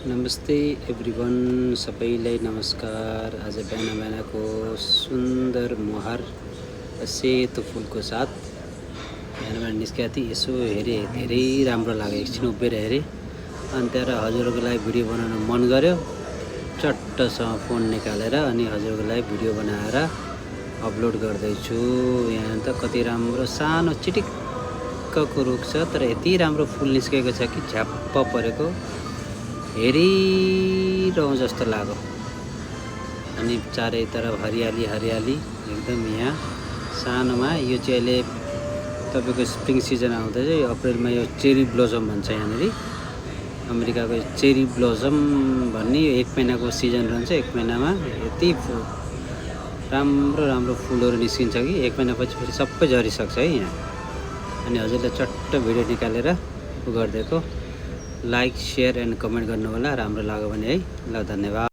नमस्ते एभ्रिवन, सबैलाई नमस्कार। आज बिहान बिहानको सुन्दर मुहार सेतो फुलको साथ बिहान बिहान निस्केको थिएँ। यसो हेरेँ, धेरै राम्रो लाग्यो। एकछिन उभिएर हेरेँ अनि त्यहाँबाट हजुरहरूको लागि भिडियो बनाउन मन गर्यो। चट्टसँग फोन निकालेर अनि हजुरहरूको लागि भिडियो बनाएर अपलोड गर्दैछु। यहाँ त कति राम्रो सानो चिटिक्कको रुख छ, तर यति राम्रो फुल निस्केको छ कि झ्याप्प परेको हेरिरहँ जस्तो लाग्यो। अनि चारैतर्फ हरियाली हरियाली एकदम। यहाँ सानोमा यो चाहिँ अहिले तपाईँको स्प्रिङ सिजन आउँदैछ। यो अप्रिलमा यो चेरी ब्लोजम भन्छ यहाँनिर अमेरिकाको। चेरी ब्लोजम भन्ने यो 1 महिनाको सिजन रहन्छ। 1 महिनामा यति राम्रो राम्रो फुलहरू निस्किन्छ कि 1 महिनापछि फेरि सबै झरिसक्छ है यहाँ। अनि हजुरले चट्ट भिडियो निकालेर गरिदिएको। लाइक, सेयर एन्ड कमेन्ट गर्नु होला, राम्रो लाग्यो भने है। ल, धन्यवाद।